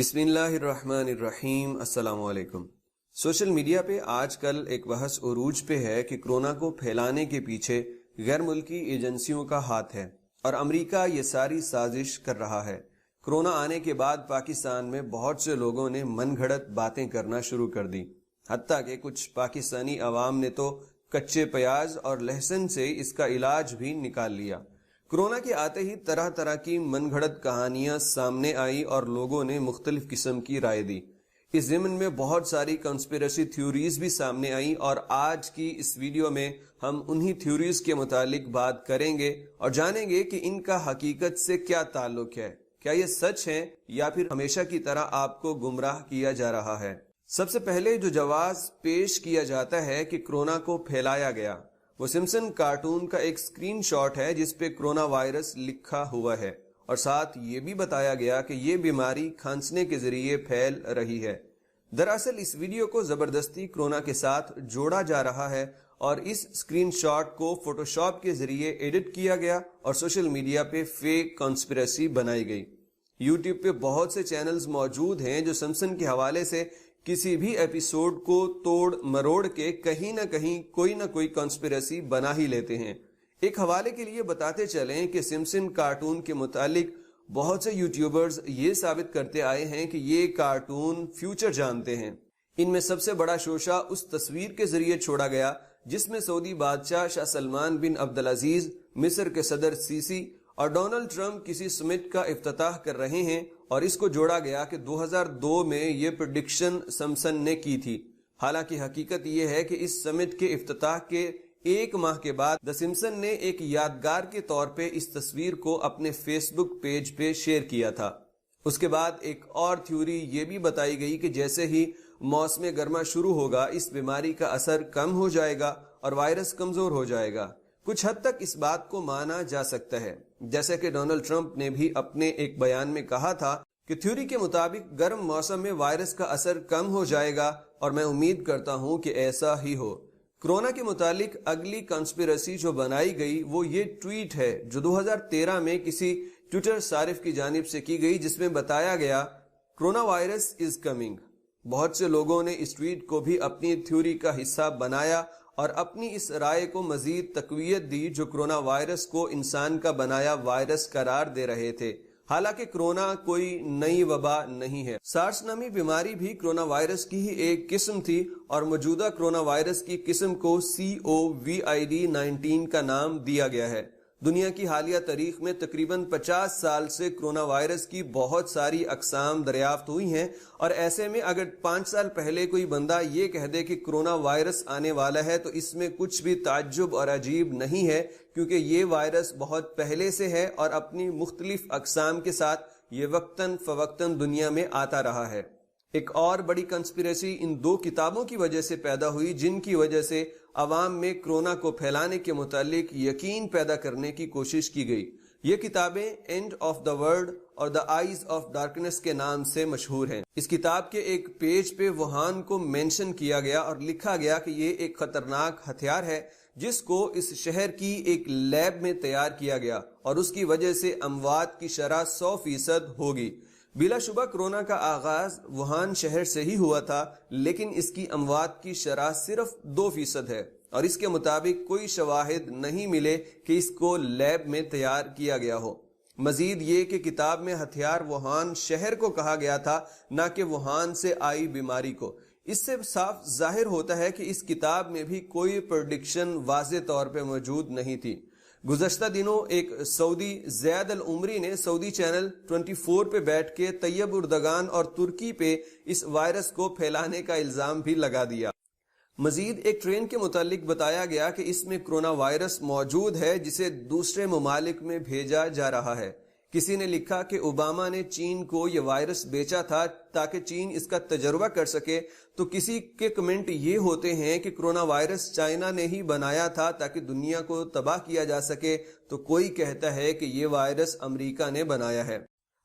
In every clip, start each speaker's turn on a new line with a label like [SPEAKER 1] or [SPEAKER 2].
[SPEAKER 1] بسم اللہ الرحمن الرحیم۔ السلام علیکم۔ سوشل میڈیا پہ آج کل ایک بحث عروج پہ ہے کہ کرونا کو پھیلانے کے پیچھے غیر ملکی ایجنسیوں کا ہاتھ ہے اور امریکہ یہ ساری سازش کر رہا ہے۔ کرونا آنے کے بعد پاکستان میں بہت سے لوگوں نے من گھڑت باتیں کرنا شروع کر دی، حتیٰ کہ کچھ پاکستانی عوام نے تو کچے پیاز اور لہسن سے اس کا علاج بھی نکال لیا۔ کرونا کے آتے ہی طرح طرح کی من گھڑت کہانیاں سامنے آئی اور لوگوں نے مختلف قسم کی رائے دی۔ اس ضمن میں بہت ساری کنسپیریسی تھیوریز بھی سامنے آئیں اور آج کی اس ویڈیو میں ہم انہی تھیوریز کے متعلق بات کریں گے اور جانیں گے کہ ان کا حقیقت سے کیا تعلق ہے، کیا یہ سچ ہے یا پھر ہمیشہ کی طرح آپ کو گمراہ کیا جا رہا ہے۔ سب سے پہلے جو جواز پیش کیا جاتا ہے کہ کرونا کو پھیلایا گیا، وہ سمپسن کارٹون کا ایک سکرین شاٹ ہے جس پہ کرونا وائرس لکھا ہوا ہے اور ساتھ یہ بھی بتایا گیا کہ یہ بیماری کھانسنے کے ذریعے پھیل رہی ہے۔ دراصل اس ویڈیو کو زبردستی کرونا کے ساتھ جوڑا جا رہا ہے اور اس سکرین شاٹ کو فوٹو شاپ کے ذریعے ایڈٹ کیا گیا اور سوشل میڈیا پہ فیک کنسپیریسی بنائی گئی۔ یوٹیوب پہ بہت سے چینلز موجود ہیں جو سمپسن کے حوالے سے کسی بھی ایپیسوڈ کو توڑ مروڑ کے کہیں نہ کہیں کوئی نہ کوئی کنسپیریسی بنا ہی لیتے ہیں۔ ایک حوالے کے لیے بتاتے چلیں کہ سمپسن کارٹون کے متعلق بہت سے یوٹیوبرز یہ ثابت کرتے آئے ہیں کہ یہ کارٹون فیوچر جانتے ہیں۔ ان میں سب سے بڑا شوشہ اس تصویر کے ذریعے چھوڑا گیا جس میں سعودی بادشاہ شاہ سلمان بن عبدالعزیز، مصر کے صدر سیسی اور ڈونلڈ ٹرمپ کسی سمٹ کا افتتاح کر رہے ہیں، اور اس کو جوڑا گیا کہ 2002 میں یہ پریڈکشن سمپسن نے کی تھی۔ حالانکہ حقیقت یہ ہے کہ اس سمٹ کے افتتاح کے ایک ماہ کے بعد دی سمپسن نے ایک یادگار کے طور پہ اس تصویر کو اپنے فیس بک پیج پہ شیئر کیا تھا۔ اس کے بعد ایک اور تھیوری یہ بھی بتائی گئی کہ جیسے ہی موسم گرما شروع ہوگا اس بیماری کا اثر کم ہو جائے گا اور وائرس کمزور ہو جائے گا۔ کچھ حد تک اس بات کو مانا جا سکتا ہے، جیسے کہ ڈونلڈ ٹرمپ نے بھی اپنے ایک بیان میں کہا تھا کہ تھیوری کے مطابق گرم موسم میں وائرس کا اثر کم ہو جائے گا اور میں امید کرتا ہوں کہ ایسا ہی ہو۔ کرونا کے متعلق اگلی کنسپیریسی جو بنائی گئی وہ یہ ٹویٹ ہے جو 2013 میں کسی ٹویٹر صارف کی جانب سے کی گئی، جس میں بتایا گیا کرونا وائرس از کمنگ۔ بہت سے لوگوں نے اس ٹویٹ کو بھی اپنی تھیوری کا حصہ بنایا اور اپنی اس رائے کو مزید تقویت دی جو کرونا وائرس کو انسان کا بنایا وائرس قرار دے رہے تھے۔ حالانکہ کرونا کوئی نئی وبا نہیں ہے۔ سارس نامی بیماری بھی کرونا وائرس کی ہی ایک قسم تھی اور موجودہ کرونا وائرس کی قسم کو COVID-19 کا نام دیا گیا ہے۔ دنیا کی حالیہ تاریخ میں تقریباً 50 سال سے کرونا وائرس کی بہت ساری اقسام دریافت ہوئی ہیں، اور ایسے میں اگر 5 سال پہلے کوئی بندہ یہ کہہ دے کہ کرونا وائرس آنے والا ہے تو اس میں کچھ بھی تعجب اور عجیب نہیں ہے، کیونکہ یہ وائرس بہت پہلے سے ہے اور اپنی مختلف اقسام کے ساتھ یہ وقتاً فوقتاً دنیا میں آتا رہا ہے۔ ایک اور بڑی کنسپیریسی ان دو کتابوں کی وجہ سے پیدا ہوئی جن کی وجہ سے عوام میں کرونا کو پھیلانے کے متعلق یقین پیدا کرنے کی کوشش کی گئی۔ یہ کتابیں اینڈ آف دا ورلڈ اور دا آئیز آف ڈارکنیس کے نام سے مشہور ہیں۔ اس کتاب کے ایک پیج پہ ووہان کو مینشن کیا گیا اور لکھا گیا کہ یہ ایک خطرناک ہتھیار ہے جس کو اس شہر کی ایک لیب میں تیار کیا گیا اور اس کی وجہ سے اموات کی شرح 100% ہوگی۔ بلا شبہ کرونا کا آغاز ووہان شہر سے ہی ہوا تھا، لیکن اس کی اموات کی شرح صرف 2% ہے اور اس کے مطابق کوئی شواہد نہیں ملے کہ اس کو لیب میں تیار کیا گیا ہو۔ مزید یہ کہ کتاب میں ہتھیار ووہان شہر کو کہا گیا تھا، نہ کہ ووہان سے آئی بیماری کو۔ اس سے صاف ظاہر ہوتا ہے کہ اس کتاب میں بھی کوئی پریڈکشن واضح طور پہ موجود نہیں تھی۔ گزشتہ دنوں ایک سعودی زید العمری نے سعودی چینل 24 پہ بیٹھ کے طیب اردگان اور ترکی پہ اس وائرس کو پھیلانے کا الزام بھی لگا دیا۔ مزید ایک ٹرین کے متعلق بتایا گیا کہ اس میں کرونا وائرس موجود ہے جسے دوسرے ممالک میں بھیجا جا رہا ہے۔ کسی نے لکھا کہ اوباما نے چین کو یہ وائرس بیچا تھا تاکہ چین اس کا تجربہ کر سکے، تو کسی کے کمنٹ یہ ہوتے ہیں کہ کرونا وائرس چائنا نے ہی بنایا تھا تاکہ دنیا کو تباہ کیا جا سکے، تو کوئی کہتا ہے کہ یہ وائرس امریکہ نے بنایا ہے۔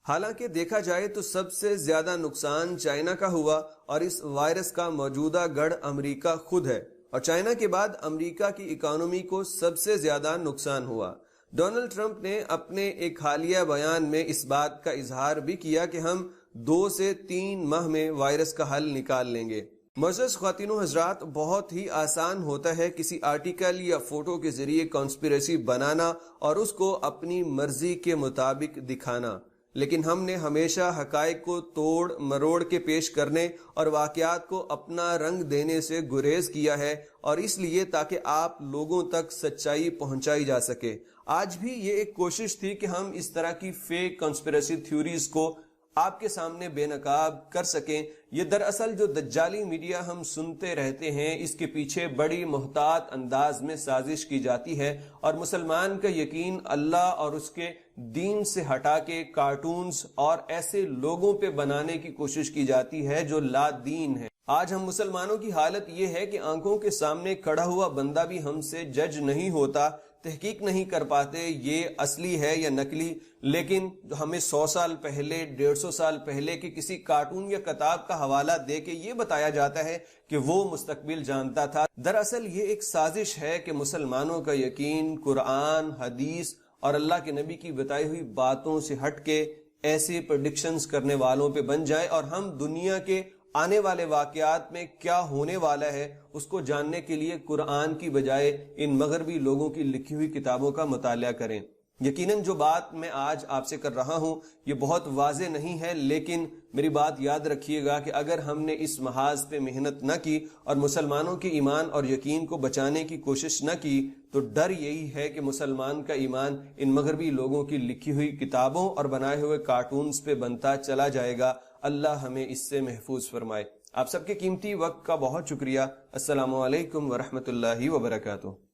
[SPEAKER 1] حالانکہ دیکھا جائے تو سب سے زیادہ نقصان چائنا کا ہوا اور اس وائرس کا موجودہ گڑھ امریکہ خود ہے، اور چائنا کے بعد امریکہ کی اکانومی کو سب سے زیادہ نقصان ہوا۔ ڈونلڈ ٹرمپ نے اپنے ایک حالیہ بیان میں اس بات کا اظہار بھی کیا کہ ہم 2 سے 3 ماہ میں وائرس کا حل نکال لیں گے۔ معزز خواتین و حضرات، بہت ہی آسان ہوتا ہے کسی آرٹیکل یا فوٹو کے ذریعے کانسپیریسی بنانا اور اس کو اپنی مرضی کے مطابق دکھانا، لیکن ہم نے ہمیشہ حقائق کو توڑ مروڑ کے پیش کرنے اور واقعات کو اپنا رنگ دینے سے گریز کیا ہے، اور اس لیے تاکہ آپ لوگوں تک سچائی پہنچائی جا سکے۔ آج بھی یہ ایک کوشش تھی کہ ہم اس طرح کی فیک کانسپیریسی تھیوریز کو آپ کے سامنے بے نقاب کر سکیں۔ یہ دراصل جو دجالی میڈیا ہم سنتے رہتے ہیں، اس کے پیچھے بڑی محتاط انداز میں سازش کی جاتی ہے، اور مسلمان کا یقین اللہ اور اس کے دین سے ہٹا کے کارٹونز اور ایسے لوگوں پہ بنانے کی کوشش کی جاتی ہے جو لا دین ہے۔ آج ہم مسلمانوں کی حالت یہ ہے کہ آنکھوں کے سامنے کھڑا ہوا بندہ بھی ہم سے جج نہیں ہوتا، تحقیق نہیں کر پاتے یہ اصلی ہے یا نقلی، لیکن ہمیں 100 سال پہلے 150 سال پہلے کی کسی کارٹون یا کتاب کا حوالہ دے کے یہ بتایا جاتا ہے کہ وہ مستقبل جانتا تھا۔ دراصل یہ ایک سازش ہے کہ مسلمانوں کا یقین قرآن، حدیث اور اللہ کے نبی کی بتائی ہوئی باتوں سے ہٹ کے ایسے پریڈکشنز کرنے والوں پہ بن جائے، اور ہم دنیا کے آنے والے واقعات میں کیا ہونے والا ہے اس کو جاننے کے لیے قرآن کی بجائے ان مغربی لوگوں کی لکھی ہوئی کتابوں کا مطالعہ کریں۔ یقیناً جو بات میں آج آپ سے کر رہا ہوں یہ بہت واضح نہیں ہے، لیکن میری بات یاد رکھیے گا کہ اگر ہم نے اس محاذ پہ محنت نہ کی اور مسلمانوں کے ایمان اور یقین کو بچانے کی کوشش نہ کی تو ڈر یہی ہے کہ مسلمان کا ایمان ان مغربی لوگوں کی لکھی ہوئی کتابوں اور بنائے ہوئے کارٹونز پہ بنتا چلا جائے گا۔ اللہ ہمیں اس سے محفوظ فرمائے۔ آپ سب کے قیمتی وقت کا بہت شکریہ۔ السلام علیکم ورحمۃ اللہ وبرکاتہ۔